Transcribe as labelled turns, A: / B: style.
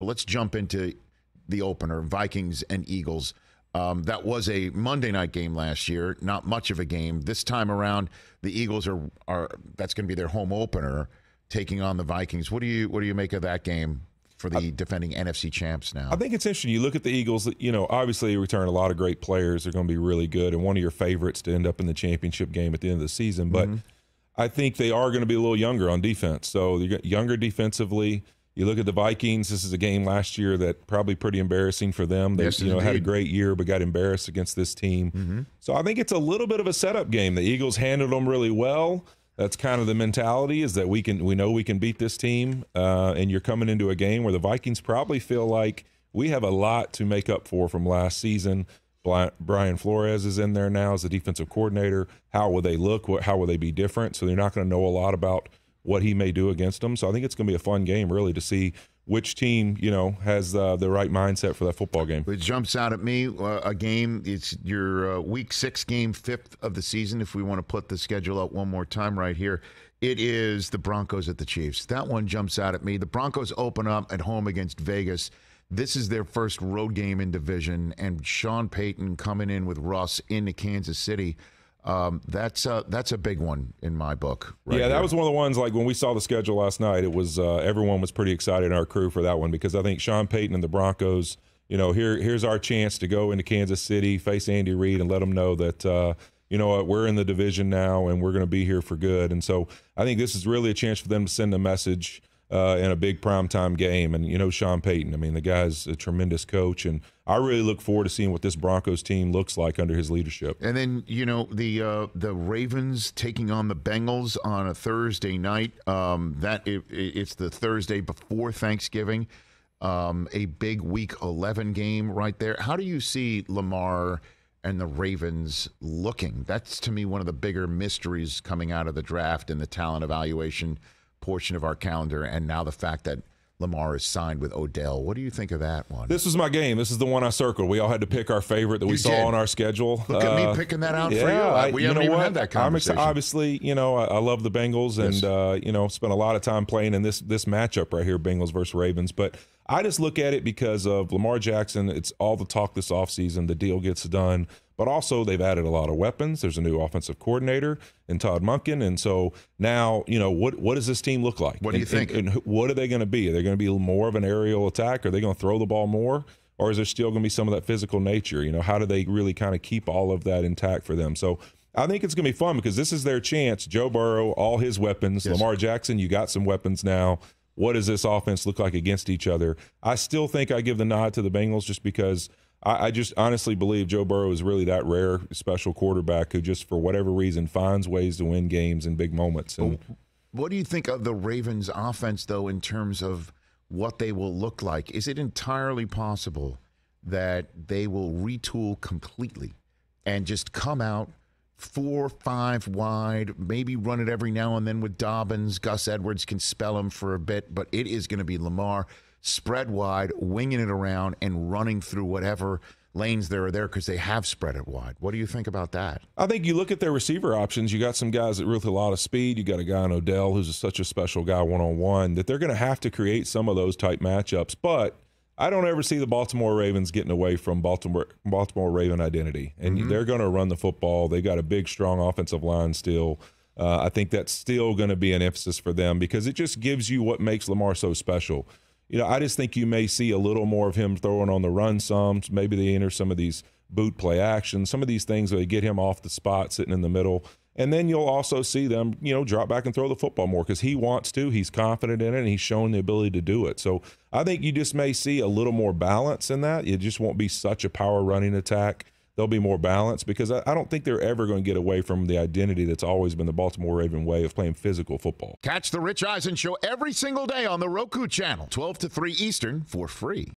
A: Let's jump into the opener, Vikings and Eagles. That was a Monday night game last year, not much of a game. This time around, the Eagles are that's going to be their home opener, taking on the Vikings. What do you make of that game for the defending NFC champs now?
B: I think it's interesting. You look at the Eagles, obviously you return a lot of great players. They're going to be really good, and one of your favorites to end up in the championship game at the end of the season. But I think they are going to be a little younger on defense. So you got younger defensively. You look at the Vikings. This is a game last year that probably pretty embarrassing for them. They had a great year but got embarrassed against this team. So I think it's a little bit of a setup game. The Eagles handled them really well. That's kind of the mentality, is that we know we can beat this team, and you're coming into a game where the Vikings probably feel like we have a lot to make up for from last season. Brian Flores is in there now as the defensive coordinator. How will they look? How will they be different? So they're not going to know a lot about what he may do against them. So I think it's going to be a fun game, really, to see which team, has the right mindset for that football game.
A: It jumps out at me, a game, it's your Week 6 game, 5th of the season, if we want to put the schedule up one more time right here. It is the Broncos at the Chiefs. That one jumps out at me. The Broncos open up at home against Vegas. This is their first road game in division, and Sean Payton coming in with Russ into Kansas City. That's a big one in my book.
B: That was one of the ones, like when we saw the schedule last night, it was everyone was pretty excited in our crew for that one, because I think Sean Payton and the Broncos, here's our chance to go into Kansas City, face Andy Reid, and let them know that, we're in the division now and we're going to be here for good. And so I think this is really a chance for them to send a message in a big primetime game. And, Sean Payton, I mean, the guy's a tremendous coach, and I really look forward to seeing what this Broncos team looks like under his leadership.
A: And then, the Ravens taking on the Bengals on a Thursday night. It's the Thursday before Thanksgiving, a big Week 11 game right there. How do you see Lamar and the Ravens looking? That's, to me, one of the bigger mysteries coming out of the draft and the talent evaluation portion of our calendar, and now the fact that Lamar is signed with Odell. What do you think of that one?
B: This was my game. This is the one I circled. We all had to pick our favorite that we saw on our schedule.
A: Look at me picking that out for you. We haven't even had that conversation.
B: Obviously, I love the Bengals, and spent a lot of time playing in this matchup right here, Bengals versus Ravens. But I just look at it because of Lamar Jackson. It's all the talk this offseason. The deal gets done. But also, they've added a lot of weapons. There's a new offensive coordinator in Todd Monken. And so now, what does this team look like?
A: What do you think?
B: And what are they going to be? Are they going to be more of an aerial attack? Are they going to throw the ball more? Or is there still going to be some of that physical nature? How do they really kind of keep all of that intact for them? So I think it's going to be fun, because this is their chance. Joe Burrow, all his weapons. Yes. Lamar Jackson, you got some weapons now. What does this offense look like against each other? I still think I give the nod to the Bengals, just because I just honestly believe Joe Burrow is really that rare, special quarterback who just, for whatever reason, finds ways to win games in big moments. And
A: what do you think of the Ravens' offense, though, in terms of what they will look like? Is it entirely possible that they will retool completely and just come out 4-5 wide, maybe run it every now and then with Dobbins? Gus Edwards can spell him for a bit, but it is going to be Lamar spread wide, winging it around, and running through whatever lanes there are there, because they have spread it wide. What do you think about that?
B: I think you look at their receiver options. You got some guys that with a lot of speed. You got a guy in Odell who's such a special guy one-on-one, that they're going to have to create some of those type matchups. But I don't ever see the Baltimore Ravens getting away from Baltimore Raven identity. And they're going to run the football. They got a big, strong offensive line still. I think that's still going to be an emphasis for them, because it just gives you what makes Lamar so special. I just think you may see a little more of him throwing on the run some. Maybe they enter some of these boot play actions, some of these things where they get him off the spot, sitting in the middle. And then you'll also see them, drop back and throw the football more, because he wants to. He's confident in it, and he's shown the ability to do it. So I think you just may see a little more balance in that. It just won't be such a power running attack. There'll be more balance, because I don't think they're ever going to get away from the identity that's always been the Baltimore Raven way of playing physical football.
A: Catch the Rich Eisen Show every single day on the Roku channel, 12 to 3 Eastern, for free.